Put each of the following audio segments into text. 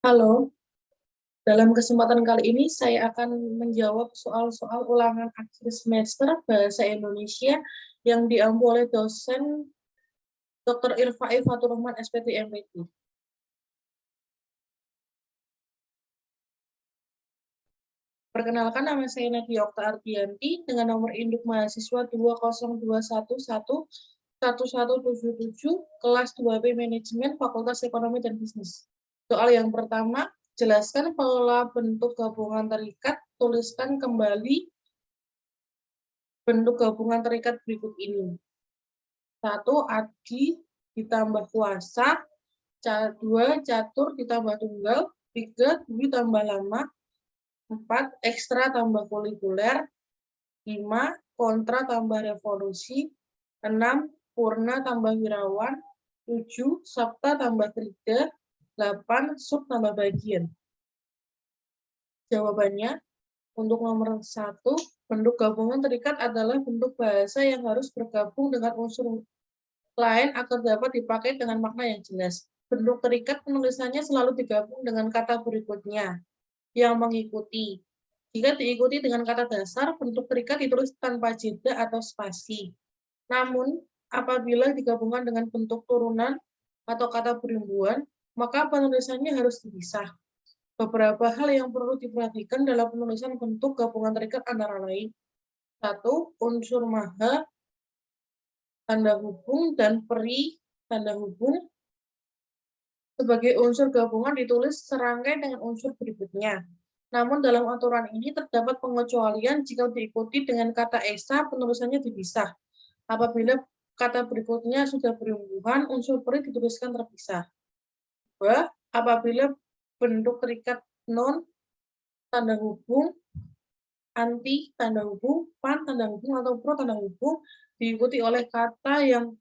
Halo, dalam kesempatan kali ini saya akan menjawab soal-soal ulangan akhir semester Bahasa Indonesia yang diampu oleh dosen Dr. Irfai Fatur Rahman, SPT MPT. Perkenalkan, nama saya Nadia Okta Ardianti dengan nomor induk mahasiswa 202111177, kelas 2B Manajemen, Fakultas Ekonomi dan Bisnis. Soal yang pertama, jelaskan pola bentuk gabungan terikat, tuliskan kembali bentuk gabungan terikat berikut ini. 1. Adi ditambah kuasa, 2. Catur ditambah tunggal, 3. Dwi tambah lama, 4. Ekstra tambah kulikuler, 5. Kontra tambah revolusi, 6. Purna tambah wirawan, 7. Sabta tambah krida, 8. Sub tambah bagian. Jawabannya, untuk nomor 1, bentuk gabungan terikat adalah bentuk bahasa yang harus bergabung dengan unsur lain agar dapat dipakai dengan makna yang jelas. Bentuk terikat penulisannya selalu digabung dengan kata berikutnya yang mengikuti. Jika diikuti dengan kata dasar, bentuk terikat ditulis tanpa jeda atau spasi. Namun, apabila digabungkan dengan bentuk turunan atau kata perimbuhan, maka penulisannya harus dipisah. Beberapa hal yang perlu diperhatikan dalam penulisan bentuk gabungan terikat antara lain: 1. Unsur maha, tanda hubung, dan peri, tanda hubung. Sebagai unsur gabungan ditulis serangkai dengan unsur berikutnya. Namun dalam aturan ini terdapat pengecualian jika diikuti dengan kata esa, penulisannya dipisah. Apabila kata berikutnya sudah berimbuhan, unsur peri dituliskan terpisah. 2. Apabila bentuk terikat non, tanda hubung, anti, tanda hubung, pan, tanda hubung, atau pro, tanda hubung, diikuti oleh kata yang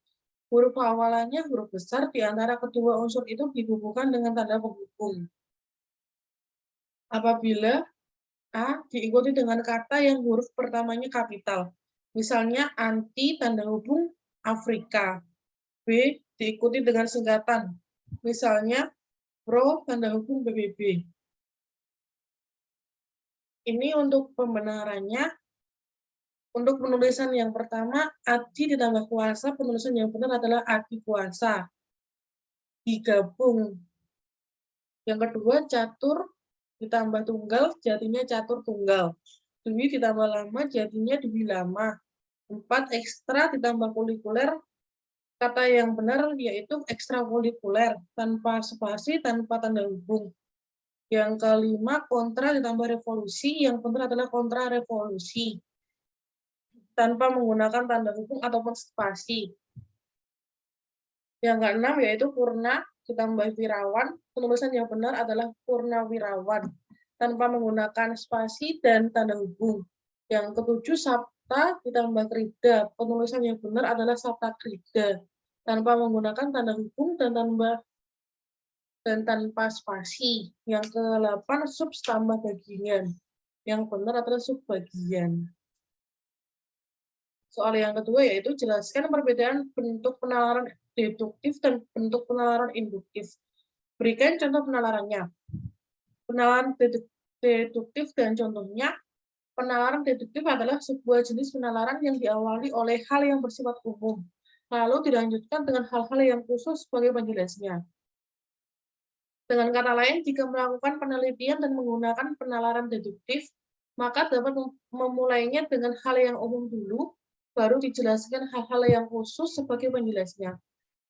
huruf awalannya huruf besar, di antara kedua unsur itu dihubungkan dengan tanda penghubung. Apabila A diikuti dengan kata yang huruf pertamanya kapital, misalnya anti, tanda hubung, Afrika. B diikuti dengan singkatan, misalnya pro, tanda hubung, PBB. Ini untuk pembenarannya. Untuk penulisan yang pertama, Adi ditambah kuasa, penulisan yang benar adalah Adi kuasa. Digabung. Yang kedua, catur ditambah tunggal, jadinya catur tunggal. Dwi ditambah lama, jadinya dwi lama. 4. Ekstra ditambah kulikuler, kata yang benar yaitu ekstrakurikuler, tanpa spasi, tanpa tanda hubung. Yang kelima, kontra ditambah revolusi, yang benar adalah kontra revolusi, tanpa menggunakan tanda hubung ataupun spasi. Yang keenam yaitu purna ditambah wirawan, penulisan yang benar adalah purna wirawan, tanpa menggunakan spasi dan tanda hubung. Yang ketujuh, sabta ditambah krida, penulisan yang benar adalah sabta krida, tanpa menggunakan tanda hubung dan tanpa spasi. Yang ke-8, sub tambah bagian, yang benar adalah sub bagian. Soal yang kedua yaitu jelaskan perbedaan bentuk penalaran deduktif dan bentuk penalaran induktif. Berikan contoh penalarannya. Penalaran deduktif dan contohnya. Penalaran deduktif adalah sebuah jenis penalaran yang diawali oleh hal yang bersifat umum, lalu dilanjutkan dengan hal-hal yang khusus sebagai penjelasnya. Dengan kata lain, jika melakukan penelitian dan menggunakan penalaran deduktif, maka dapat memulainya dengan hal yang umum dulu, baru dijelaskan hal-hal yang khusus sebagai penjelasnya.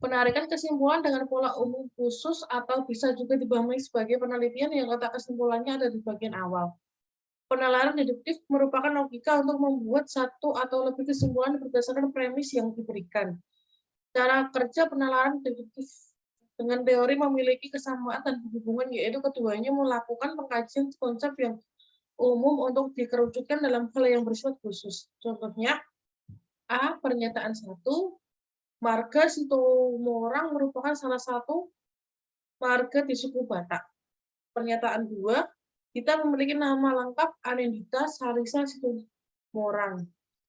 Penarikan kesimpulan dengan pola umum khusus atau bisa juga dipahami sebagai penelitian yang letak kesimpulannya ada di bagian awal. Penalaran deduktif merupakan logika untuk membuat satu atau lebih kesimpulan berdasarkan premis yang diberikan. Cara kerja penalaran deduktif dengan teori memiliki kesamaan dan hubungan, yaitu keduanya melakukan pengkajian konsep yang umum untuk dikerucutkan dalam hal yang bersifat khusus. Contohnya, A. Pernyataan 1, marga Situmorang merupakan salah satu marga di suku Batak. Pernyataan 2, kita memiliki nama lengkap Anindita Sarisa Situmorang.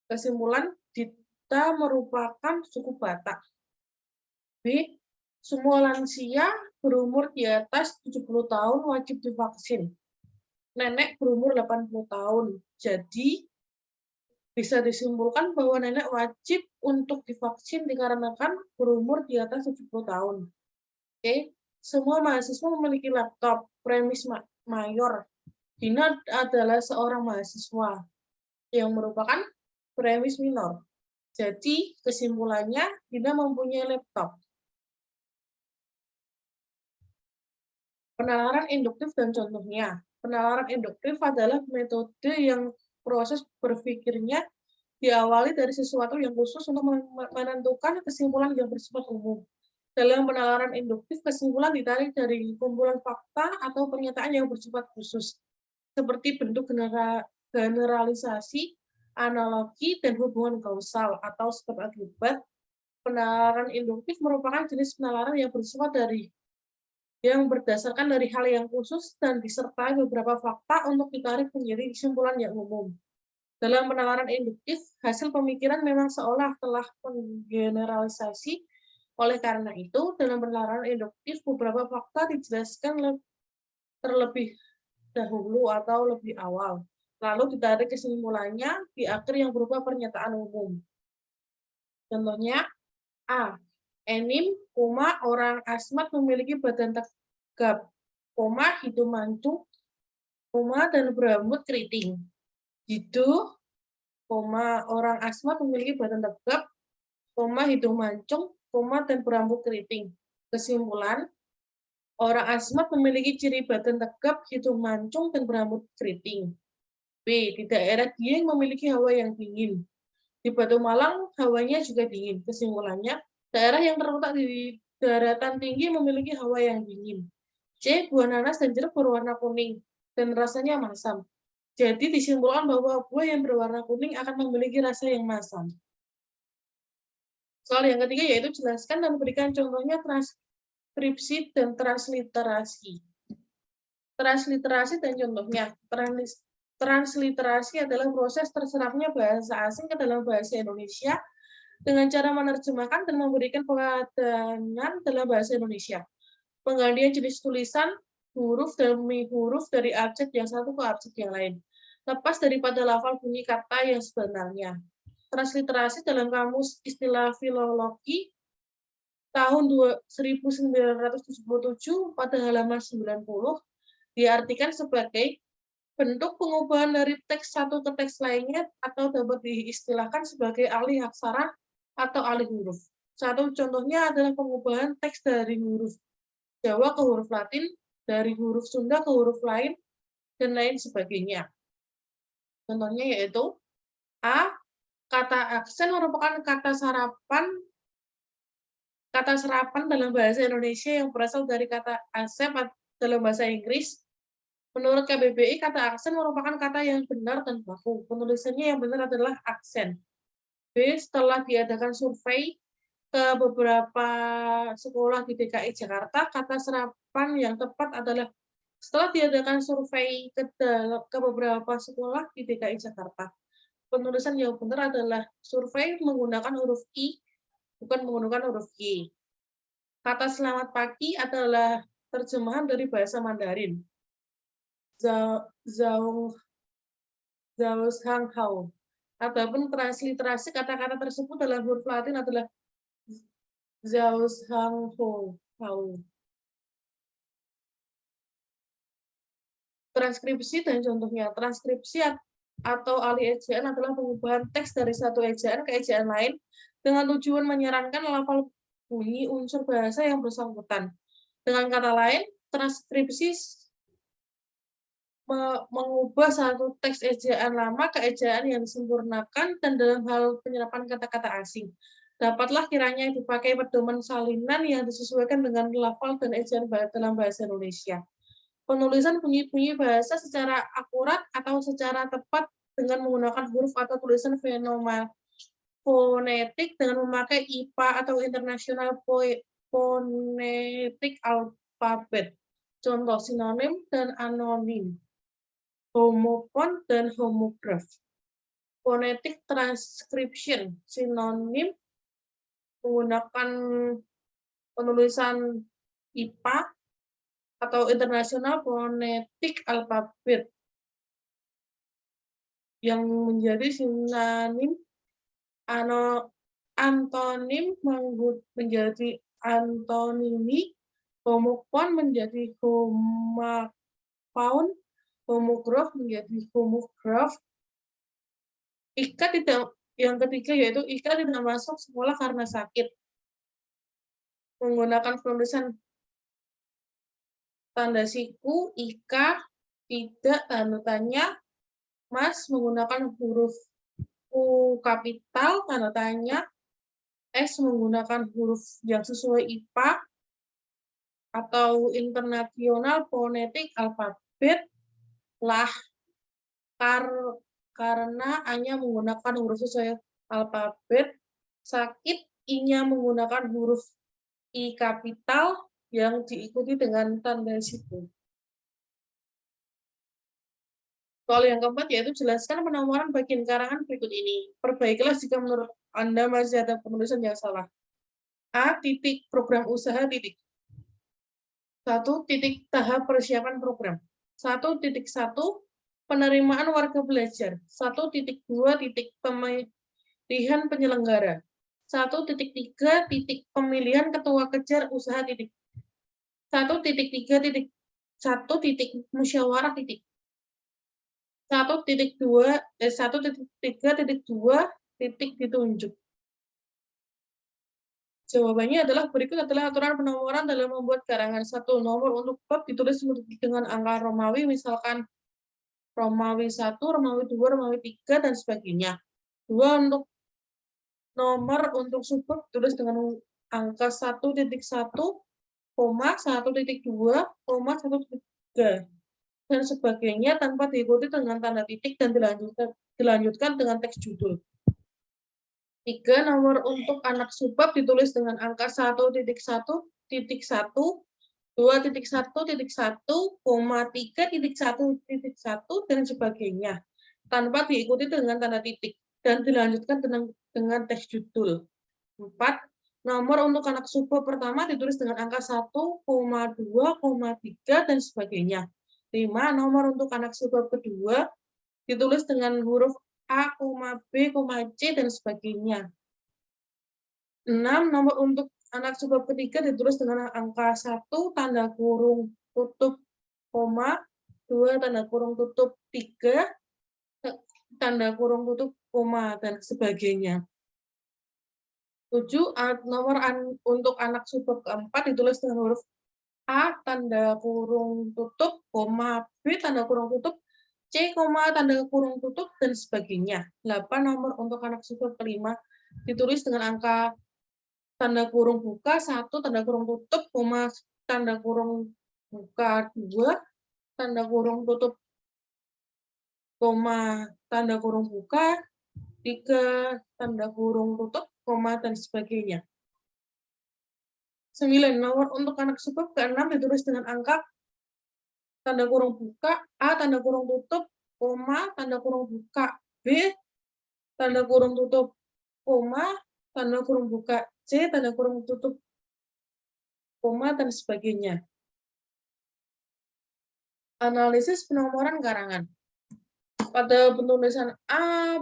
Kesimpulan, Dita merupakan suku Batak. B. Semua lansia berumur di atas 70 tahun wajib divaksin. Nenek berumur 80 tahun. Jadi, bisa disimpulkan bahwa nenek wajib untuk divaksin dikarenakan berumur di atas 70 tahun. Oke, semua mahasiswa memiliki laptop. Premis mayor. Dina adalah seorang mahasiswa yang merupakan premis minor. Jadi, kesimpulannya, Dina mempunyai laptop. Penalaran induktif dan contohnya. Penalaran induktif adalah metode yang proses berpikirnya diawali dari sesuatu yang khusus untuk menentukan kesimpulan yang bersifat umum. Dalam penalaran induktif, kesimpulan ditarik dari kumpulan fakta atau pernyataan yang bersifat khusus, seperti bentuk generalisasi, analogi, dan hubungan kausal atau sebab akibat. Penalaran induktif merupakan jenis penalaran yang berdasarkan dari hal yang khusus dan disertai beberapa fakta untuk ditarik menjadi kesimpulan yang umum. Dalam penalaran induktif, hasil pemikiran memang seolah telah menggeneralisasi. Oleh karena itu, dalam penalaran induktif, beberapa fakta dijelaskan terlebih dahulu atau lebih awal, lalu ditarik kesimpulannya di akhir yang berupa pernyataan umum. Contohnya, A. Enim, orang asmat memiliki badan tegap, hidung mancung, dan berambut keriting. Gitu, orang asmat memiliki badan tegap, hidung mancung, dan berambut keriting. Kesimpulan, orang asmat memiliki ciri badan tegap, hidung mancung, dan berambut keriting. B. Di daerah Dieng memiliki hawa yang dingin. Di Batu Malang, hawanya juga dingin. Kesimpulannya, daerah yang terletak di daratan tinggi memiliki hawa yang dingin. C. Buah nanas dan jeruk berwarna kuning dan rasanya masam. Jadi disimpulkan bahwa buah yang berwarna kuning akan memiliki rasa yang masam. Soal yang ketiga yaitu jelaskan dan berikan contohnya transkripsi dan transliterasi. Transliterasi dan contohnya. Transliterasi adalah proses terserapnya bahasa asing ke dalam bahasa Indonesia dengan cara menerjemahkan dan memberikan padanan dalam bahasa Indonesia. Penggantian jenis tulisan, huruf demi huruf dari abjad yang satu ke abjad yang lain, lepas daripada lafal bunyi kata yang sebenarnya. Transliterasi dalam Kamus Istilah Filologi tahun 1977 pada halaman 90 diartikan sebagai bentuk pengubahan dari teks satu ke teks lainnya atau dapat diistilahkan sebagai alih aksara atau alih huruf. Satu contohnya adalah pengubahan teks dari huruf Jawa ke huruf Latin, dari huruf Sunda ke huruf lain, dan lain sebagainya. Contohnya yaitu A. Kata aksen merupakan kata serapan dalam bahasa Indonesia yang berasal dari kata asep dalam bahasa Inggris. Menurut KBBI, kata aksen merupakan kata yang benar dan baku. Penulisannya yang benar adalah aksen. B. Setelah diadakan survei ke beberapa sekolah di DKI Jakarta, kata serapan yang tepat adalah setelah diadakan survei ke beberapa sekolah di DKI Jakarta. Penulisan yang benar adalah survei menggunakan huruf I, bukan menggunakan huruf Y. Kata selamat pagi adalah terjemahan dari bahasa Mandarin. Zhao Hang Hao. Adapun transliterasi kata-kata tersebut dalam huruf Latin adalah Zhao Hang Hao. Transkripsi dan contohnya. Transkripsi atau alih ejaan adalah pengubahan teks dari satu ejaan ke ejaan lain dengan tujuan menyarankan lafal bunyi unsur bahasa yang bersangkutan. Dengan kata lain, transkripsi mengubah satu teks ejaan lama ke ejaan yang disempurnakan dan dalam hal penyerapan kata-kata asing. Dapatlah kiranya dipakai pedoman salinan yang disesuaikan dengan lafal dan ejaan dalam bahasa Indonesia. Penulisan bunyi-bunyi bahasa secara akurat atau secara tepat dengan menggunakan huruf atau tulisan fonetik dengan memakai IPA atau International Phonetic Alphabet. Contoh sinonim dan anonim. Homofon dan homograf. Phonetic transcription, sinonim menggunakan penulisan IPA atau International Phonetic Alphabet yang menjadi sinonim antonim menjadi antonimi, homofon menjadi homofoun, homograf menjadi homograf. Yang ketiga yaitu Ika tidak masuk sekolah karena sakit. Menggunakan penulisan tanda siku, Ika tidak tanda tanya, Mas menggunakan huruf U kapital tanda tanya, S menggunakan huruf yang sesuai IPA atau International Phonetic Alphabet lah karena A-nya menggunakan huruf sesuai alfabet, sakit I-nya menggunakan huruf I kapital yang diikuti dengan tanda siku. Soal yang keempat yaitu jelaskan penomoran bagian karangan berikut ini. Perbaikilah jika menurut Anda masih ada penulisan yang salah. A. Titik program usaha titik. 1. Titik tahap persiapan program. 1.1 penerimaan warga belajar. 1.2 titik pemilihan penyelenggara. 1.3 titik pemilihan ketua kejar usaha titik. 1.3 titik 1 titik musyawarah titik. 1.3 titik ditunjuk. Jawabannya adalah berikut adalah aturan penomoran dalam membuat karangan. 1. Nomor untuk bab ditulis dengan angka Romawi, misalkan Romawi 1, Romawi 2, Romawi 3, dan sebagainya. 2. Untuk nomor untuk subbab ditulis dengan angka 1.1, 1.2, 1.3, dan sebagainya tanpa diikuti dengan tanda titik dan dilanjutkan dengan teks judul. 3. Nomor untuk anak subbab ditulis dengan angka 1.1, 1.1, 2.1, 3.1.1, dan sebagainya, tanpa diikuti dengan tanda titik, dan dilanjutkan dengan teks judul. 4. Nomor untuk anak subbab pertama ditulis dengan angka 1, 2, 3, dan sebagainya. 5. Nomor untuk anak subbab kedua ditulis dengan huruf A, B, C, dan sebagainya. 6. Nomor untuk anak subbab ketiga ditulis dengan angka 1, tanda kurung tutup, 2, tanda kurung tutup, 3, tanda kurung tutup, dan sebagainya. 7. Nomor untuk anak subbab keempat ditulis dengan huruf A, tanda kurung tutup, B, tanda kurung tutup, C, tanda kurung tutup, dan sebagainya. 8. Nomor untuk anak subbab kelima ditulis dengan angka tanda kurung buka 1, tanda kurung tutup, tanda kurung buka 2, tanda kurung tutup, tanda kurung buka 3, tanda kurung tutup, dan sebagainya. 9. Nomor untuk anak subbab ke-6 ditulis dengan angka tanda kurung buka A, tanda kurung tutup, tanda kurung buka B, tanda kurung tutup, tanda kurung buka C, tanda kurung tutup, dan sebagainya. Analisis penomoran karangan. Pada penulisan A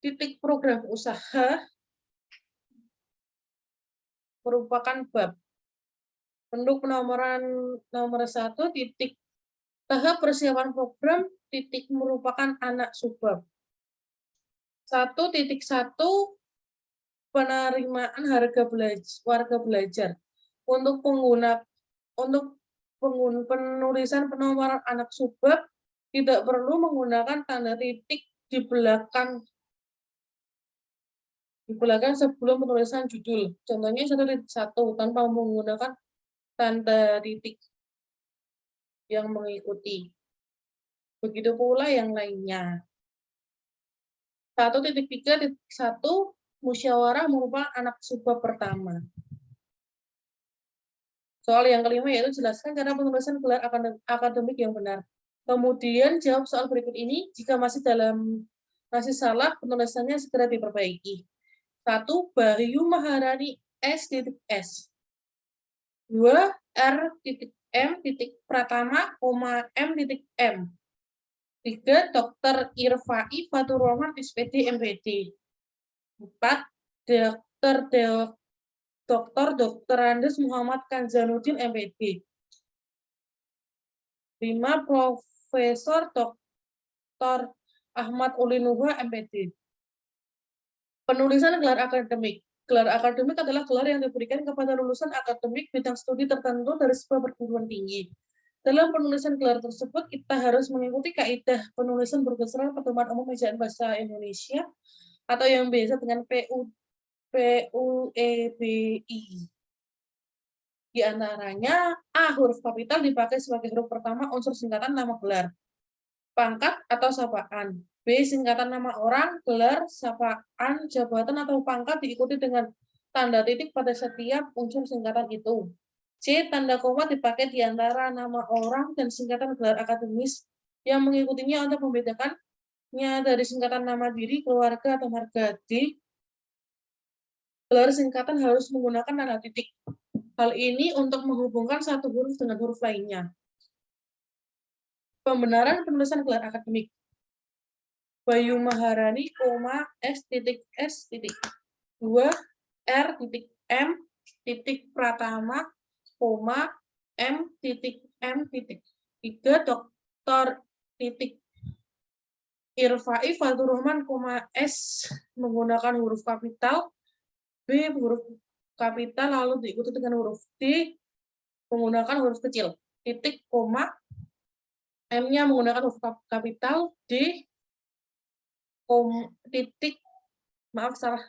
titik program usaha merupakan bab. Bentuk penomoran nomor 1 titik tahap persiapan program titik merupakan anak subbab. 1.1 penerimaan harga warga belajar. Untuk penulisan penomoran anak subbab tidak perlu menggunakan tanda titik di belakang sebelum penulisan judul. Contohnya 1.1 tanpa menggunakan tanda titik yang mengikuti. Begitu pula yang lainnya. 1.3.1 musyawarah merupakan anak subbab pertama. Soal yang kelima yaitu jelaskan cara penulisan gelar akademik yang benar. Kemudian jawab soal berikut ini. Jika masih salah, penulisannya segera diperbaiki. 1. Bayu Maharani S.S. 2. R. M titik Pratama, M titik M. 3. Dr. Irfai Fatur Rahman, SPD, MPD. 4. Dr. Andes Muhammad Kanzanuddin, MPD. 5. Profesor Dr. Ahmad Ulinuha, MPD. Penulisan gelar akademik. Gelar akademik adalah gelar yang diberikan kepada lulusan akademik bidang studi tertentu dari sebuah perguruan tinggi. Dalam penulisan gelar tersebut, kita harus mengikuti kaidah penulisan berdasarkan pedoman umum ejaan bahasa Indonesia atau yang biasa dengan PUEBI. Di antaranya, A. Huruf kapital dipakai sebagai huruf pertama unsur singkatan nama gelar, pangkat atau sapaan. B. Singkatan nama orang, gelar, sapaan, jabatan, atau pangkat diikuti dengan tanda titik pada setiap unsur singkatan itu. C. Tanda koma dipakai di antara nama orang dan singkatan gelar akademis yang mengikutinya untuk membedakannya dari singkatan nama diri, keluarga, atau marga. D. Gelar singkatan harus menggunakan tanda titik. Hal ini untuk menghubungkan satu huruf dengan huruf lainnya. Pembenaran penulisan gelar akademik. Bayu Maharani, S. S. 2. R. M. Pratama, M. M. 3. Dr. Irfai Fatur Rahman, S. menggunakan huruf kapital, B. huruf kapital lalu diikuti dengan huruf D menggunakan huruf kecil, titik, koma, M-nya menggunakan huruf kapital, D titik, maaf salah,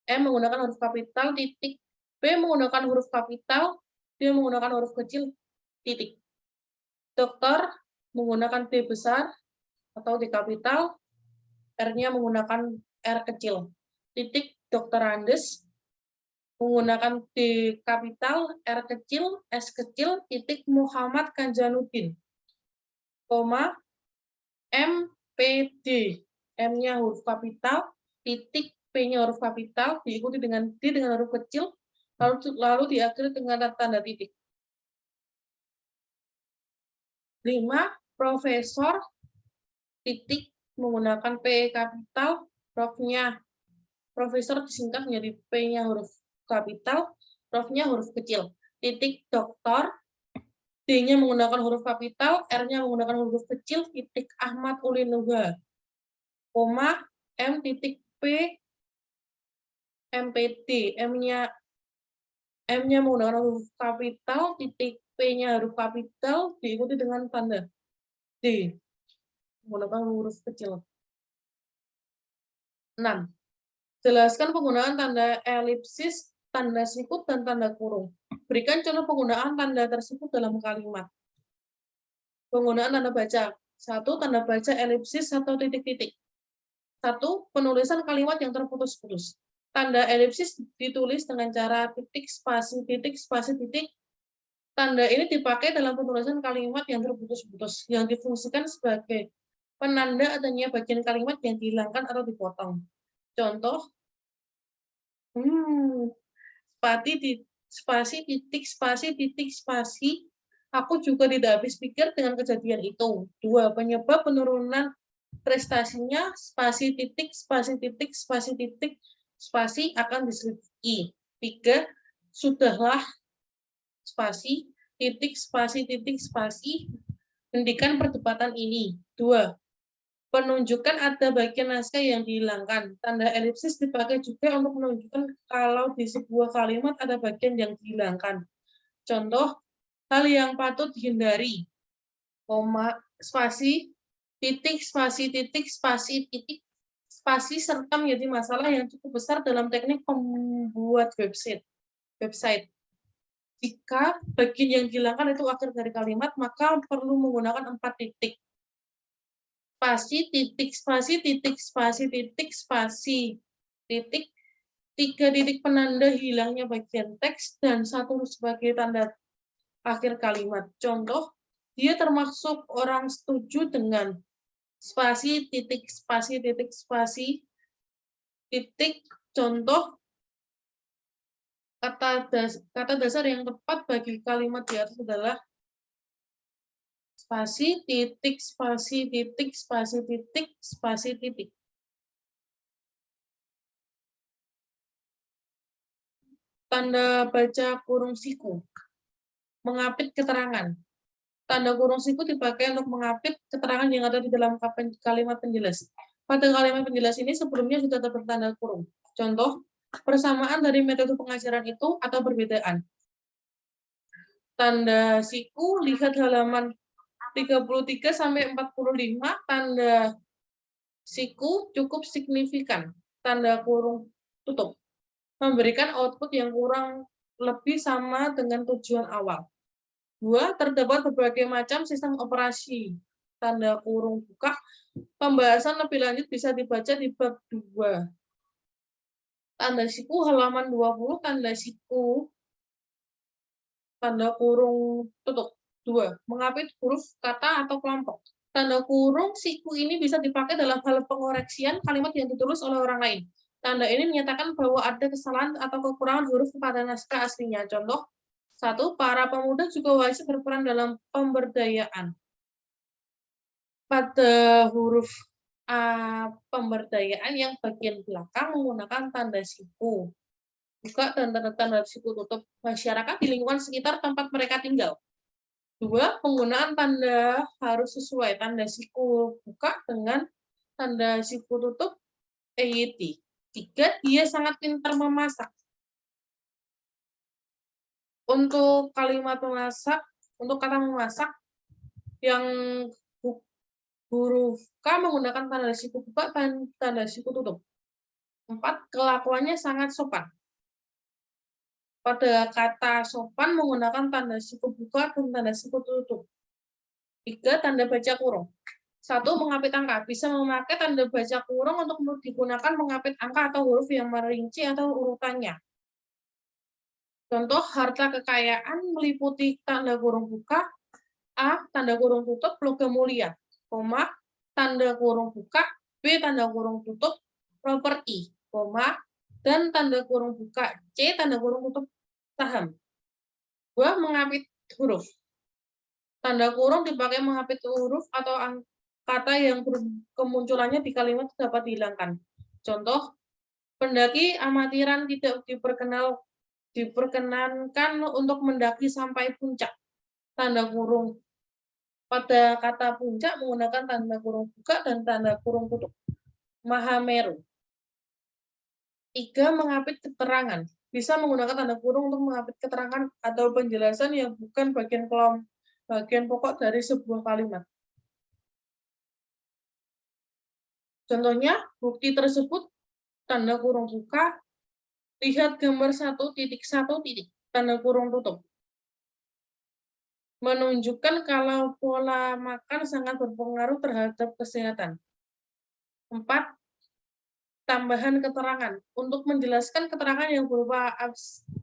M menggunakan huruf kapital, titik, B menggunakan huruf kapital, D menggunakan huruf kecil, titik. Dokter menggunakan D besar atau D kapital, R-nya menggunakan R kecil, titik. Dokter Andes menggunakan D kapital, R kecil, S kecil, titik. Muhammad Kanzanuddin, koma, MPD, M-nya huruf kapital, titik, P-nya huruf kapital, diikuti dengan D dengan huruf kecil, lalu diakhiri dengan tanda titik. 5. Profesor, titik, menggunakan P kapital, Prof-nya, profesor disingkat menjadi P-nya huruf kapital, Prof-nya huruf kecil, titik. Doktor, D-nya menggunakan huruf kapital, R-nya menggunakan huruf kecil, titik. Ahmad Ulinuha, koma, M titik P MPD, M-nya menggunakan huruf kapital, titik, P-nya huruf kapital, diikuti dengan tanda D, menggunakan huruf kecil. 6. Jelaskan penggunaan tanda elipsis, tanda sikut, dan tanda kurung. Berikan contoh penggunaan tanda tersebut dalam kalimat. Penggunaan tanda baca. 1. Tanda baca elipsis atau titik-titik. 1. Penulisan kalimat yang terputus-putus. Tanda elipsis ditulis dengan cara titik, spasi, titik. Tanda ini dipakai dalam penulisan kalimat yang terputus-putus, yang difungsikan sebagai penanda adanya bagian kalimat yang dihilangkan atau dipotong. Contoh, spasi, aku juga tidak habis pikir dengan kejadian itu. 2. Penyebab penurunan prestasinya, spasi, spasi akan diselidiki. 3. Sudahlah, spasi, spasi, hentikan perdebatan ini. 2. Penunjukan ada bagian naskah yang dihilangkan. Tanda elipsis dipakai juga untuk menunjukkan kalau di sebuah kalimat ada bagian yang dihilangkan. Contoh, hal yang patut dihindari, spasi, spasi serta menjadi masalah yang cukup besar dalam teknik pembuat website. Jika bagian yang dihilangkan itu akhir dari kalimat, maka perlu menggunakan 4 titik. Spasi, spasi, 3 titik penanda hilangnya bagian teks, dan 1 sebagai tanda akhir kalimat. Contoh, dia termasuk orang setuju dengan spasi, spasi, contoh, Kata dasar yang tepat bagi kalimat di atas adalah spasi, titik, spasi, titik, spasi, titik, spasi, titik. Tanda baca kurung siku. Mengapit keterangan. Tanda kurung siku dipakai untuk mengapit keterangan yang ada di dalam kalimat penjelas. Pada kalimat penjelas ini sebelumnya sudah bertanda kurung. Contoh, persamaan dari metode pengajaran itu atau perbedaan. Tanda siku, lihat halaman 33 sampai 45, tanda siku cukup signifikan. Tanda kurung tutup. Memberikan output yang kurang lebih sama dengan tujuan awal. 2. Terdapat berbagai macam sistem operasi. Tanda kurung buka. Pembahasan lebih lanjut bisa dibaca di bab 2. Tanda siku halaman 20, tanda siku tanda kurung tutup. 2. Mengapit huruf, kata, atau kelompok. Tanda kurung siku ini bisa dipakai dalam hal pengoreksian kalimat yang ditulis oleh orang lain. Tanda ini menyatakan bahwa ada kesalahan atau kekurangan huruf pada naskah aslinya. Contoh, 1. Para pemuda juga wajib berperan dalam pemberdayaan. Pada huruf A pemberdayaan yang bagian belakang menggunakan tanda siku. Buka dan tanda siku tutup masyarakat di lingkungan sekitar tempat mereka tinggal. 2. Penggunaan tanda harus sesuai. Tanda siku buka dengan tanda siku tutup EYT. 3. Dia sangat pintar memasak. Untuk kalimat memasak, untuk kata memasak, yang huruf K menggunakan tanda siku buka dan tanda siku tutup. 4. Kelakuannya sangat sopan. Pada kata sopan menggunakan tanda siku buka dan tanda siku tutup. 3. Tanda baca kurung. 1. Mengapit angka. Bisa memakai tanda baca kurung untuk digunakan mengapit angka atau huruf yang merinci atau urutannya. Contoh, harta kekayaan meliputi tanda kurung buka, A, tanda kurung tutup, logam mulia, koma, tanda kurung buka, B, tanda kurung tutup, properti, koma, dan tanda kurung buka, C, tanda kurung tutup, saham. 2. Mengapit huruf. Tanda kurung dipakai mengapit huruf atau kata yang kemunculannya di kalimat dapat dihilangkan. Contoh, pendaki amatiran tidak diperkenankan untuk mendaki sampai puncak. Tanda kurung. Pada kata puncak menggunakan tanda kurung buka dan tanda kurung tutup. Mahameru. 3. Mengapit keterangan. Bisa menggunakan tanda kurung untuk mengapit keterangan atau penjelasan yang bukan bagian pokok dari sebuah kalimat. Contohnya, bukti tersebut tanda kurung buka, lihat gambar 1.1. Tanda kurung tutup. Menunjukkan kalau pola makan sangat berpengaruh terhadap kesehatan. 4. Tambahan keterangan. Untuk menjelaskan keterangan yang berupa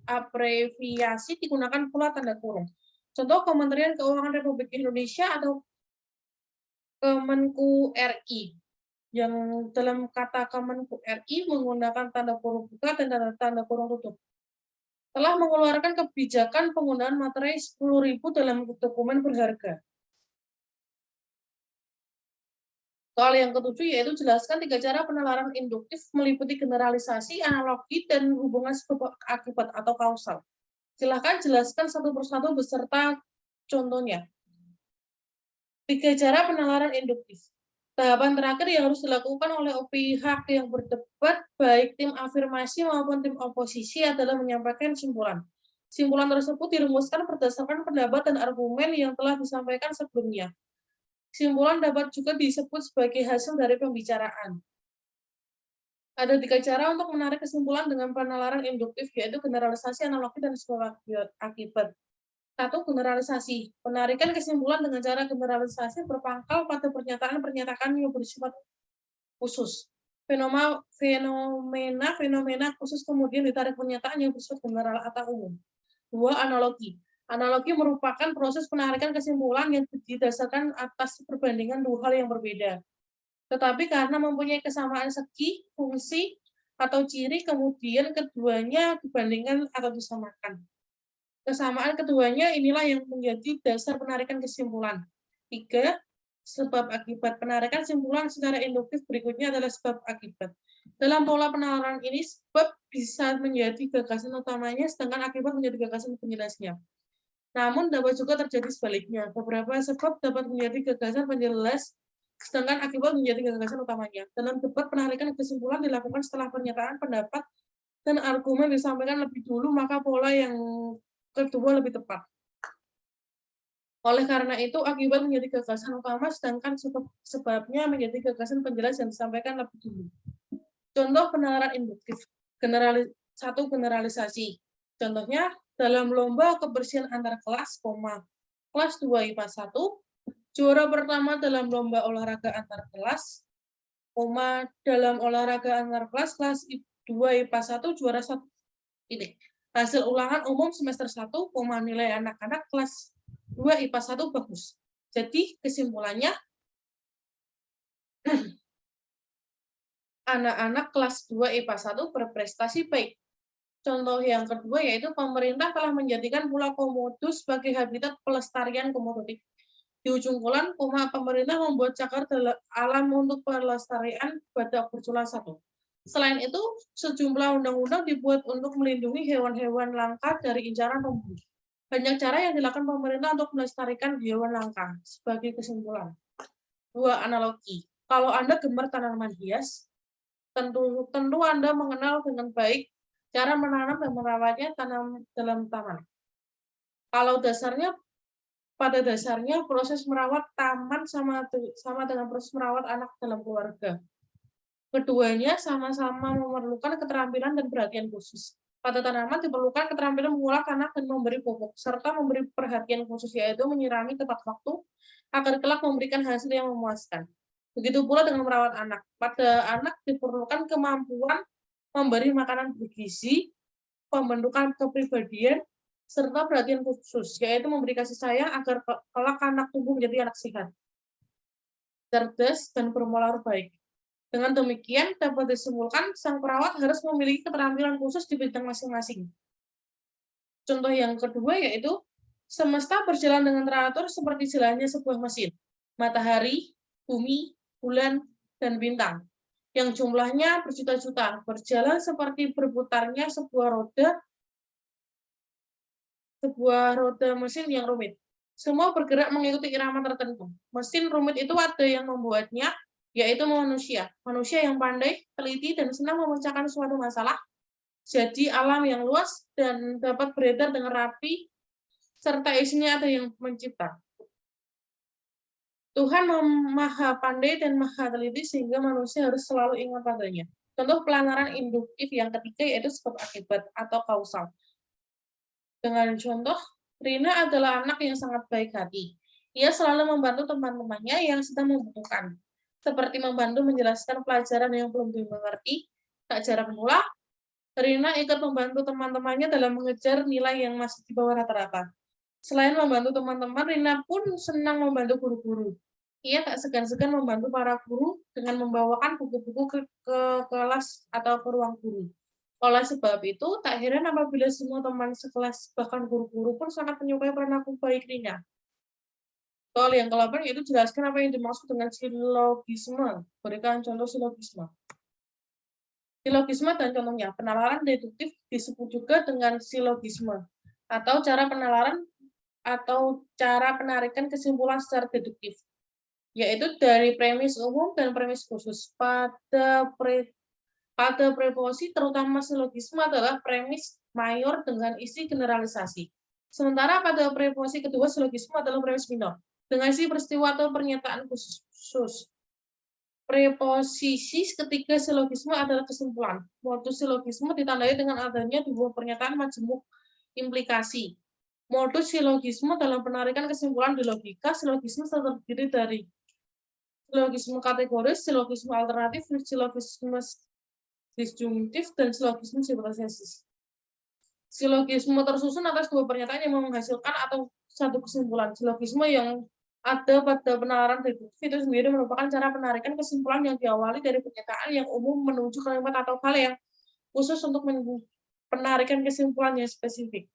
abreviasi digunakan pula tanda kurung. Contoh, Kementerian Keuangan Republik Indonesia atau Kemenku RI. Yang dalam kata Kemenku RI menggunakan tanda kurung buka dan tanda kurung tutup. Telah mengeluarkan kebijakan penggunaan materai 10.000 dalam dokumen berharga. Soal yang ketujuh yaitu jelaskan 3 cara penalaran induktif meliputi generalisasi, analogi, dan hubungan sebab akibat atau kausal. Silakan jelaskan satu persatu beserta contohnya. 3 cara penalaran induktif. Tahapan terakhir yang harus dilakukan oleh pihak yang berdebat, baik tim afirmasi maupun tim oposisi, adalah menyampaikan simpulan. Simpulan tersebut dirumuskan berdasarkan pendapat dan argumen yang telah disampaikan sebelumnya. Simpulan dapat juga disebut sebagai hasil dari pembicaraan. Ada 3 cara untuk menarik kesimpulan dengan penalaran induktif, yaitu generalisasi, analogi, dan sebab akibat. 1. Generalisasi. Penarikan kesimpulan dengan cara generalisasi berpangkal pada pernyataan-pernyataan yang bersifat khusus. Fenomena khusus kemudian ditarik pernyataan yang bersifat general atau umum. 2. Analogi. Analogi merupakan proses penarikan kesimpulan yang didasarkan atas perbandingan 2 hal yang berbeda. Tetapi karena mempunyai kesamaan segi, fungsi, atau ciri, kemudian keduanya dibandingkan atau disamakan. Kesamaan keduanya inilah yang menjadi dasar penarikan kesimpulan. 3. Sebab akibat. Penarikan kesimpulan secara induktif berikutnya adalah sebab akibat. Dalam pola penalaran ini, sebab bisa menjadi gagasan utamanya, sedangkan akibat menjadi gagasan penjelasnya. Namun dapat juga terjadi sebaliknya. Beberapa sebab dapat menjadi gagasan penjelas, sedangkan akibat menjadi gagasan utamanya. Dalam debat, penarikan kesimpulan dilakukan setelah pernyataan pendapat dan argumen disampaikan lebih dulu, maka pola yang kedua lebih tepat. Oleh karena itu, akibat menjadi gagasan utama, sedangkan sebabnya menjadi gagasan penjelas yang disampaikan lebih dulu. Contoh penalaran induktif. Satu, generalisasi. Contohnya, dalam lomba kebersihan antar kelas, kelas 2 IPA 1, juara pertama dalam lomba olahraga antar kelas, dalam olahraga antar kelas, kelas 2 IPA 1, juara 1. Ini. Hasil ulangan umum semester 1, nilai anak-anak kelas 2 IPA 1 bagus. Jadi kesimpulannya, anak-anak kelas 2 IPA 1 berprestasi baik. Contoh yang kedua yaitu pemerintah telah menjadikan Pulau Komodo sebagai habitat pelestarian komodotik. Di ujung bulan, pemerintah membuat cagar alam untuk pelestarian badak bercula 1. Selain itu, sejumlah undang-undang dibuat untuk melindungi hewan-hewan langka dari incaran pemburu. Banyak cara yang dilakukan pemerintah untuk melestarikan hewan langka. Sebagai kesimpulan, 2. Analogi. Kalau Anda gemar tanaman hias, tentu Anda mengenal dengan baik cara menanam dan merawatnya dalam taman. Kalau pada dasarnya proses merawat taman sama dengan proses merawat anak dalam keluarga. Keduanya sama-sama memerlukan keterampilan dan perhatian khusus. Pada tanaman diperlukan keterampilan mengolah tanah dan memberi pupuk, serta memberi perhatian khusus, yaitu menyirami tepat waktu, agar kelak memberikan hasil yang memuaskan. Begitu pula dengan merawat anak. Pada anak diperlukan kemampuan memberi makanan bergizi, pembentukan kepribadian, serta perhatian khusus, yaitu memberi kasih sayang agar kelak anak tumbuh menjadi anak sehat, cerdas, dan bermoral baik. Dengan demikian, dapat disimpulkan sang perawat harus memiliki keterampilan khusus di bidang masing-masing. Contoh yang kedua yaitu, semesta berjalan dengan teratur seperti jalannya sebuah mesin, matahari, bumi, bulan, dan bintang, yang jumlahnya berjuta-juta, berjalan seperti berputarnya sebuah roda mesin yang rumit. Semua bergerak mengikuti irama tertentu. Mesin rumit itu ada yang membuatnya, yaitu manusia. Manusia yang pandai, teliti, dan senang memecahkan suatu masalah, jadi alam yang luas dan dapat beredar dengan rapi, serta isinya ada yang mencipta. Tuhan maha pandai dan maha teliti sehingga manusia harus selalu ingat padanya. Contoh pelanggaran induktif yang ketiga yaitu sebab akibat atau kausal. Dengan contoh, Rina adalah anak yang sangat baik hati. Ia selalu membantu teman-temannya yang sedang membutuhkan, seperti membantu menjelaskan pelajaran yang belum dimengerti. Tak jarang pula, Rina ikut membantu teman-temannya dalam mengejar nilai yang masih di bawah rata-rata. Selain membantu teman-teman, Rina pun senang membantu guru-guru. Ia tak segan-segan membantu para guru dengan membawakan buku-buku ke kelas atau ke ruang guru. Oleh sebab itu, tak heran apabila semua teman sekelas, bahkan guru-guru pun sangat menyukai perilaku baik Rina. Soal yang ke-8 yaitu jelaskan apa yang dimaksud dengan silogisme. Berikan contoh silogisme. Silogisme dan contohnya, penalaran deduktif disebut juga dengan silogisme, atau cara penalaran atau cara penarikan kesimpulan secara deduktif, yaitu dari premis umum dan premis khusus. Pada preposisi, terutama silogisme adalah premis mayor dengan isi generalisasi. Sementara pada preposisi kedua, silogisme adalah premis minor, dengan isi peristiwa atau pernyataan khusus. Preposisi ketiga silogisme adalah kesimpulan. Modus silogisme ditandai dengan adanya dua pernyataan majemuk implikasi. Modus silogisme dalam penarikan kesimpulan di logika, silogisme terdiri dari silogisme kategoris, silogisme alternatif, silogisme disjungtif, dan silogisme hipotesis. Silogisme tersusun atas dua pernyataan yang menghasilkan atau satu kesimpulan. Silogisme yang ada pada penalaran deduktif itu sendiri merupakan cara penarikan kesimpulan yang diawali dari pernyataan yang umum menuju kalimat atau hal yang khusus untuk penarikan kesimpulan yang spesifik.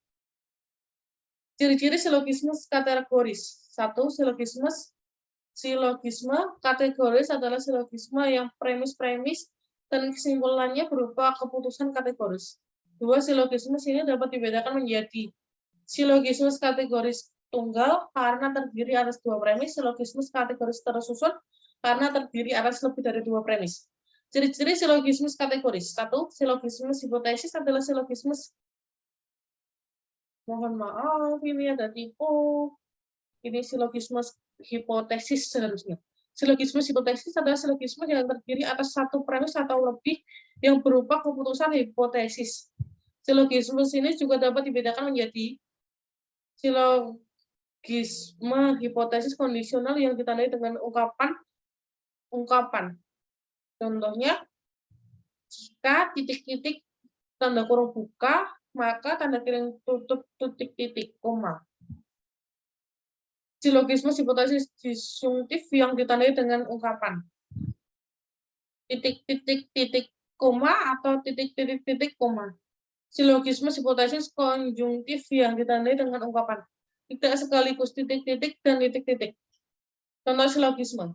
Ciri-ciri silogisme kategoris. 1. Silogisme kategoris adalah silogisme yang premis-premis dan kesimpulannya berupa keputusan kategoris. 2. Silogisme ini dapat dibedakan menjadi silogisme kategoris tunggal karena terdiri atas 2 premis, silogisme kategoris tersusun karena terdiri atas lebih dari 2 premis. Ciri-ciri silogisme kategoris. 1. Silogisme hipotesis adalah silogisme, mohon maaf, ini ada tipu. Ini silogisme hipotesis seharusnya. Silogisme hipotesis adalah silogisme yang terdiri atas 1 premis atau lebih yang berupa keputusan hipotesis. Silogisme ini juga dapat dibedakan menjadi silogisme hipotesis kondisional yang ditandai dengan ungkapan. Contohnya, jika titik-titik tanda kurung buka, maka tanda kering tutup titik-titik, koma. Silogisme hipotesis disjungtif yang ditandai dengan ungkapan. Titik-titik-titik, koma, atau titik-titik-titik, koma. Silogisme hipotesis konjungtif yang ditandai dengan ungkapan. Tidak sekaligus titik-titik dan titik-titik. Contoh silogisme.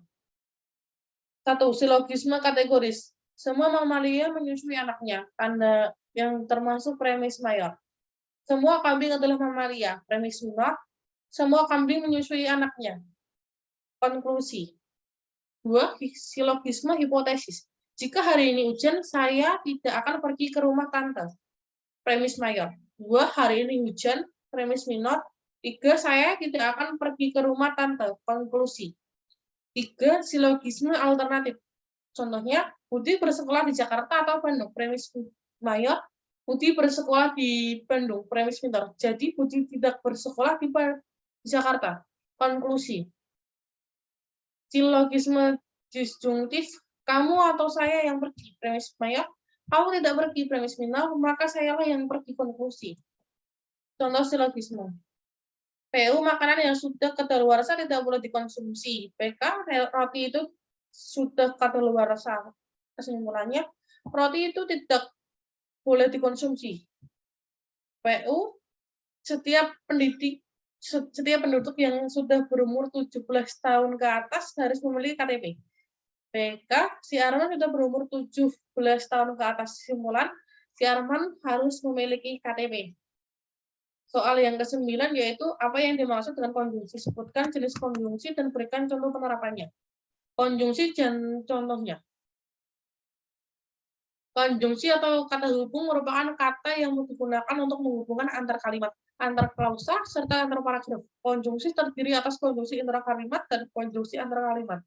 1. Silogisme kategoris. Semua mamalia menyusui anaknya, tanda yang termasuk premis mayor. Semua kambing adalah mamalia, premis minor. Semua kambing menyusui anaknya. Konklusi. 2. Silogisme hipotesis. Jika hari ini hujan, saya tidak akan pergi ke rumah tante. Premis mayor. 2. Hari ini hujan, premis minor. 3. Saya tidak akan pergi ke rumah tante. Konklusi. 3. Silogisme alternatif. Contohnya, Budi bersekolah di Jakarta atau Bandung. Premis mayor, Budi bersekolah di Bandung. Premis minor. Jadi, Budi tidak bersekolah di Jakarta. Konklusi. Silogisme disjungtif, kamu atau saya yang pergi. Premis mayor, kamu tidak pergi. Premis minor, maka sayalah yang pergi. Konklusi. Contoh silogisme. PU, makanan yang sudah kadaluarsa tidak boleh dikonsumsi. PK, roti itu sudah kadaluarsa. Kesimpulannya, roti itu tidak boleh dikonsumsi. PU, setiap penduduk yang sudah berumur 17 tahun ke atas harus memiliki KTP. PK, si Arman sudah berumur 17 tahun ke atas. Kesimpulan, si Arman harus memiliki KTP. Soal yang ke-9 yaitu apa yang dimaksud dengan konjungsi. Sebutkan jenis konjungsi dan berikan contoh penerapannya. Konjungsi dan contohnya. Konjungsi atau kata hubung merupakan kata yang digunakan untuk menghubungkan antar kalimat, antar klausa, serta antar paragraf. Konjungsi terdiri atas konjungsi interkalimat dan konjungsi antar kalimat.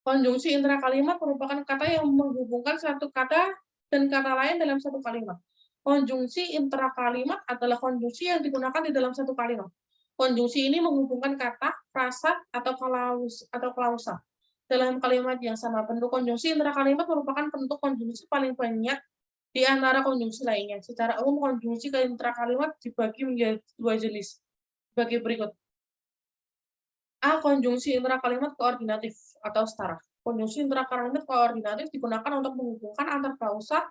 Konjungsi interkalimat merupakan kata yang menghubungkan satu kata dan kata lain dalam satu kalimat. Konjungsi intrakalimat adalah konjungsi yang digunakan di dalam satu kalimat. Konjungsi ini menghubungkan kata, frasa, atau klausa dalam kalimat yang sama. Bentuk konjungsi intrakalimat merupakan bentuk konjungsi paling banyak di antara konjungsi lainnya. Secara umum, konjungsi ke intrakalimat dibagi menjadi 2 jenis sebagai berikut. A. Konjungsi intrakalimat koordinatif atau setara. Konjungsi intrakalimat koordinatif digunakan untuk menghubungkan antar klausa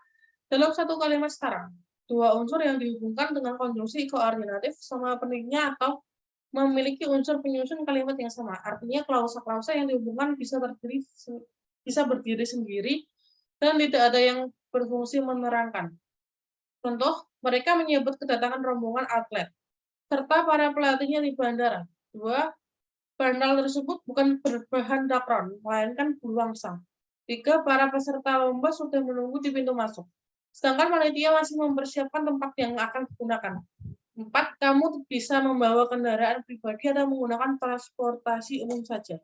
dalam satu kalimat setara. 2 unsur yang dihubungkan dengan konjungsi koordinatif sama pentingnya atau memiliki unsur penyusun kalimat yang sama. Artinya klausa-klausa yang dihubungkan bisa berdiri sendiri dan tidak ada yang berfungsi menerangkan. Contoh, mereka menyebut kedatangan rombongan atlet serta para pelatihnya di bandara. 2. Bandal tersebut bukan berbahan dakron, melainkan bulwangsa. 3. Para peserta lomba sudah menunggu di pintu masuk, sedangkan panitia masih mempersiapkan tempat yang akan digunakan. 4. Kamu bisa membawa kendaraan pribadi atau menggunakan transportasi umum saja.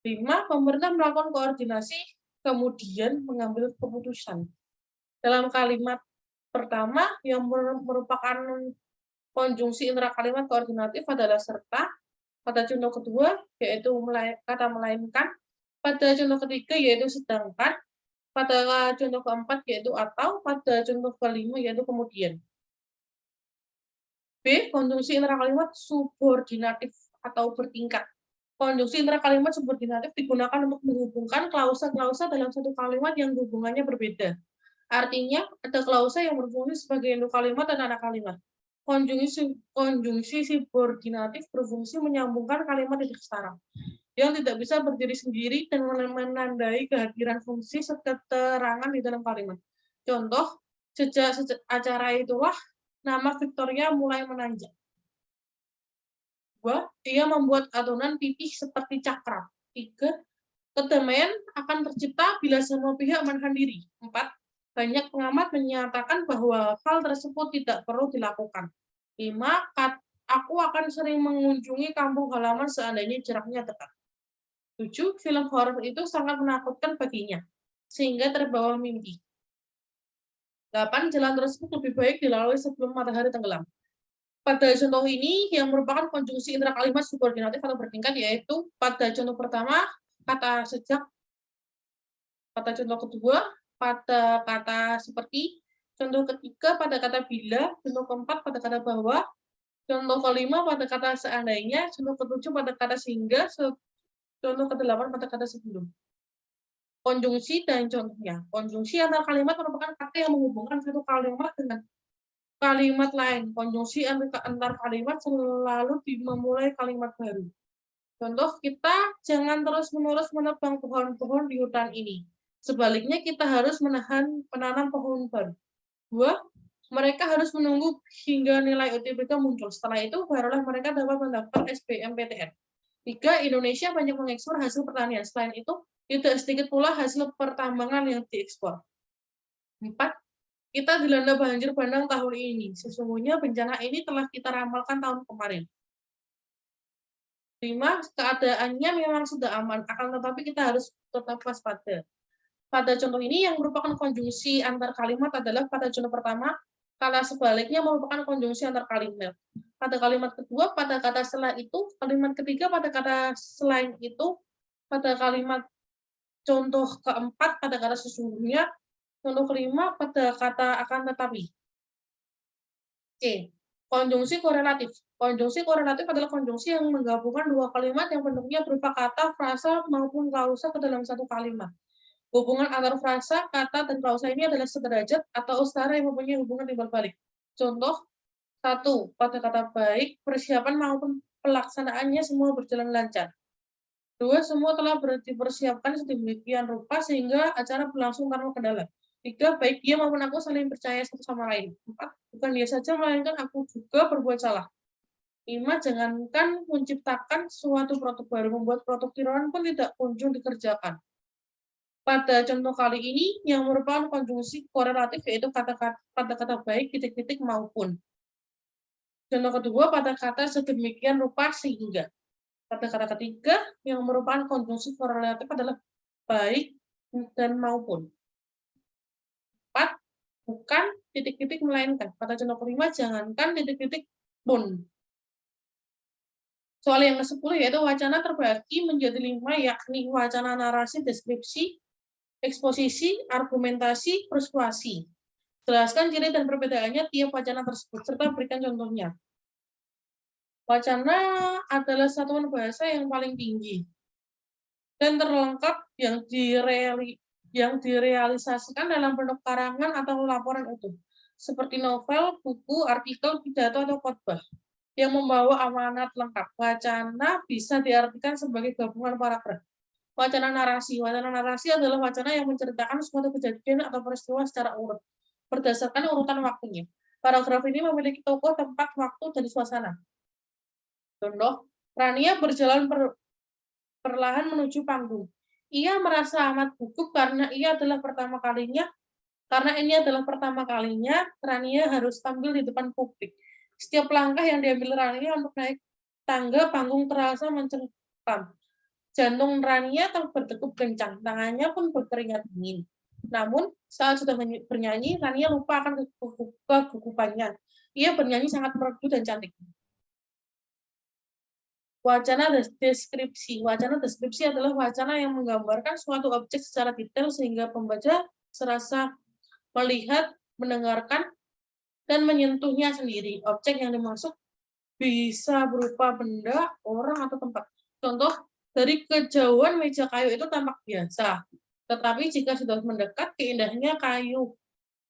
5. Pemerintah melakukan koordinasi, kemudian mengambil keputusan. Dalam kalimat pertama, yang merupakan konjungsi intrakalimat koordinatif adalah serta. Pada contoh kedua, yaitu kata melainkan. Pada contoh ketiga, yaitu sedangkan. Pada contoh keempat, yaitu atau. Pada contoh kelima, yaitu kemudian. B. Konjungsi intrakalimat subordinatif atau bertingkat. Konjungsi interkalimat subordinatif digunakan untuk menghubungkan klausa-klausa dalam satu kalimat yang hubungannya berbeda. Artinya, ada klausa yang berfungsi sebagai induk kalimat dan anak kalimat. Konjungsi subordinatif berfungsi menyambungkan kalimat tidak setara, yang tidak bisa berdiri sendiri dan menandai kehadiran fungsi keterangan di dalam kalimat. Contoh, sejak acara itulah nama Victoria mulai menanjak. 2. Dia membuat adonan pipih seperti cakra. 3. Kedamaian akan tercipta bila semua pihak menahan diri. 4. Banyak pengamat menyatakan bahwa hal tersebut tidak perlu dilakukan. 5. Aku akan sering mengunjungi kampung halaman seandainya jaraknya dekat. 7. Film horor itu sangat menakutkan baginya, sehingga terbawa mimpi. 8. Jalan tersebut lebih baik dilalui sebelum matahari tenggelam. Pada contoh ini, yang merupakan konjungsi interkalimat subordinatif atau bertingkat, yaitu pada contoh pertama, kata sejak, pada contoh kedua, pada kata seperti, contoh ketiga pada kata bila, contoh keempat pada kata bahwa, contoh kelima pada kata seandainya, contoh ketujuh pada kata sehingga, contoh kedelapan pada kata sebelum. Konjungsi dan contohnya. Konjungsi antar kalimat merupakan kata yang menghubungkan satu kalimat dengan kalimat lain. Konjungsi antar kalimat selalu memulai kalimat baru. Contoh, kita jangan terus-menerus menebang pohon-pohon di hutan ini. Sebaliknya, kita harus menanam pohon baru. 2. Mereka harus menunggu hingga nilai UTBK muncul. Setelah itu, barulah mereka dapat mendaftar SBMPTN. 3. Indonesia banyak mengekspor hasil pertanian. Selain itu, tidak sedikit pula hasil pertambangan yang diekspor. 4. Kita dilanda banjir bandang tahun ini. Sesungguhnya bencana ini telah kita ramalkan tahun kemarin. 5. Keadaannya memang sudah aman, akan tetapi kita harus tetap waspada. Pada contoh ini yang merupakan konjungsi antar kalimat adalah pada contoh pertama, kata sebaliknya merupakan konjungsi antar kalimat. Pada kalimat kedua, pada kata setelah itu, kalimat ketiga pada kata selain itu, pada kalimat contoh keempat pada kata sesungguhnya, contoh kelima pada kata akan tetapi. C. Konjungsi korelatif. Konjungsi korelatif adalah konjungsi yang menggabungkan dua kalimat yang bentuknya berupa kata, frasa, maupun klausa ke dalam satu kalimat. Hubungan antar frasa, kata, dan klausa ini adalah sederajat atau setara yang mempunyai hubungan timbal balik. Contoh, 1. Pada kata baik, persiapan maupun pelaksanaannya semua berjalan lancar. 2. Semua telah dipersiapkan sedemikian rupa sehingga acara berlangsung tanpa kendala. 3. Baik dia maupun aku saling percaya satu sama lain. 4. Bukan dia saja, melainkan aku juga berbuat salah. 5. Jangankan menciptakan suatu produk baru, membuat produk tiruan pun tidak kunjung dikerjakan. Pada contoh kali ini, yang merupakan konjungsi korelatif, yaitu pada kata baik, titik-titik, maupun. Contoh kedua, pada kata sedemikian rupa sehingga. Pada kata ketiga, yang merupakan konjungsi korelatif adalah baik dan maupun. 4. Bukan titik-titik melainkan. Pada contoh kelima, jangankan titik-titik pun. Soal yang ke-10 yaitu wacana terbagi menjadi 5, yakni wacana narasi, deskripsi, eksposisi, argumentasi, persuasi. Jelaskan ciri dan perbedaannya tiap wacana tersebut, serta berikan contohnya. Wacana adalah satuan bahasa yang paling tinggi dan terlengkap yang direalisasikan dalam bentuk karangan atau laporan utuh, seperti novel, buku, artikel, pidato, atau khotbah yang membawa amanat lengkap. Wacana bisa diartikan sebagai gabungan paragraf. Wacana narasi. Wacana narasi adalah wacana yang menceritakan suatu kejadian atau peristiwa secara urut, berdasarkan urutan waktunya. Paragraf ini memiliki tokoh, tempat, waktu, dan suasana. Contoh, Rania berjalan perlahan menuju panggung. Ia merasa amat gugup karena ini adalah pertama kalinya Rania harus tampil di depan publik. Setiap langkah yang diambil Rania untuk naik tangga panggung terasa mencengkam. Jantung Rania berdegup kencang, tangannya pun berkeringat dingin. Namun, saat sudah bernyanyi, Rania lupa akan kegugupannya. Ia bernyanyi sangat merdu dan cantik. Wacana deskripsi. Wacana deskripsi adalah wacana yang menggambarkan suatu objek secara detail sehingga pembaca serasa melihat, mendengarkan, dan menyentuhnya sendiri. Objek yang dimaksud bisa berupa benda, orang, atau tempat. Contoh, Dari kejauhan meja kayu itu tampak biasa, tetapi jika sudah mendekat, keindahannya kayu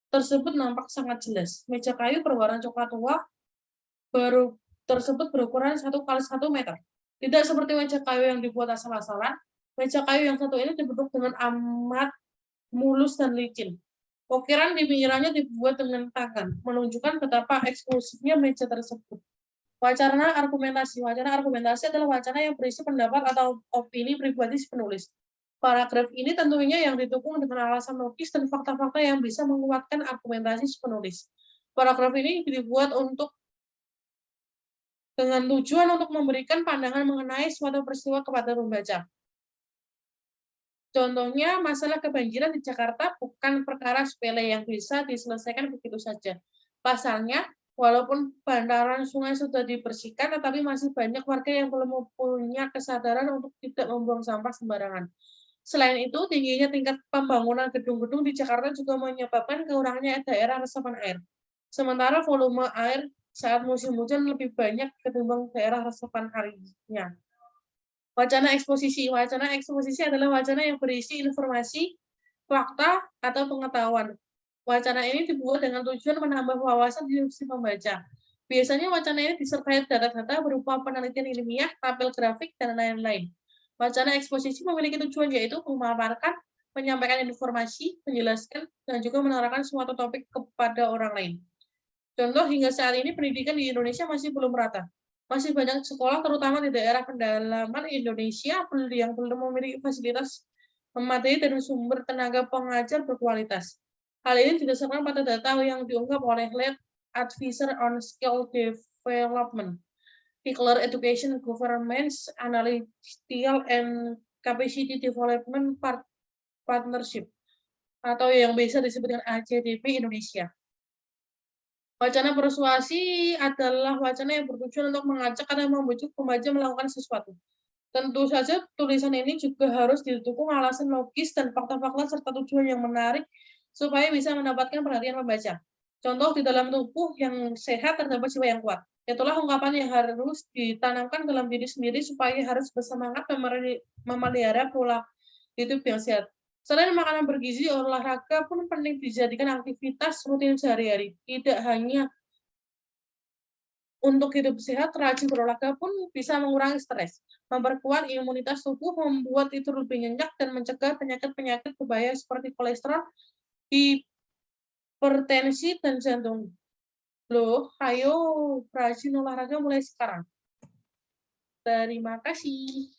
tersebut nampak sangat jelas. Meja kayu berwarna coklat tua tersebut berukuran 1 x 1 meter. Tidak seperti meja kayu yang dibuat asal-asalan, meja kayu yang satu ini dibentuk dengan amat mulus dan licin. Ukiran di pinggirannya dibuat dengan tangan, menunjukkan betapa eksklusifnya meja tersebut. Wacana argumentasi. Wacana argumentasi adalah wacana yang berisi pendapat atau opini pribadi si penulis. Paragraf ini tentunya yang didukung dengan alasan logis dan fakta-fakta yang bisa menguatkan argumentasi si penulis. Paragraf ini dibuat dengan tujuan untuk memberikan pandangan mengenai suatu peristiwa kepada pembaca. Contohnya, masalah kebanjiran di Jakarta bukan perkara sepele yang bisa diselesaikan begitu saja. Pasalnya, walaupun bantaran sungai sudah dibersihkan, tetapi masih banyak warga yang belum mempunyai kesadaran untuk tidak membuang sampah sembarangan. Selain itu, tingginya tingkat pembangunan gedung-gedung di Jakarta juga menyebabkan kurangnya daerah resapan air. Sementara volume air saat musim hujan lebih banyak ketimbang daerah resapan airnya. Wacana eksposisi. Wacana eksposisi adalah wacana yang berisi informasi, fakta, atau pengetahuan. Wacana ini dibuat dengan tujuan menambah wawasan di si pembaca. Biasanya wacana ini disertai data-data berupa penelitian ilmiah, tabel grafik, dan lain-lain. Wacana eksposisi memiliki tujuan yaitu memaparkan, menyampaikan informasi, menjelaskan, dan juga menerangkan suatu topik kepada orang lain. Contoh, hingga saat ini pendidikan di Indonesia masih belum merata. Masih banyak sekolah, terutama di daerah pedalaman Indonesia, yang belum memiliki fasilitas memadai dan sumber tenaga pengajar berkualitas. Hal ini didasarkan pada data yang diungkap oleh Lead Advisor on Skill Development, Declare Education Government's Analytical and Capacity Development Partnership, atau yang biasa disebut dengan ACDP Indonesia. Wacana persuasi adalah wacana yang bertujuan untuk mengajak atau membujuk pembaca melakukan sesuatu. Tentu saja tulisan ini juga harus didukung alasan logis dan fakta-fakta serta tujuan yang menarik supaya bisa mendapatkan perhatian pembaca. Contoh, di dalam tubuh yang sehat terdapat jiwa yang kuat. Itulah ungkapan yang harus ditanamkan dalam diri sendiri supaya harus bersemangat memelihara pola hidup yang sehat. Selain makanan bergizi, olahraga pun penting dijadikan aktivitas rutin sehari-hari. Tidak hanya untuk hidup sehat, rajin berolahraga pun bisa mengurangi stres, memperkuat imunitas tubuh, membuat tidur lebih nyenyak, dan mencegah penyakit-penyakit berbahaya seperti kolesterol, hipertensi, dan jantung. Loh, ayo rajin olahraga mulai sekarang. Terima kasih.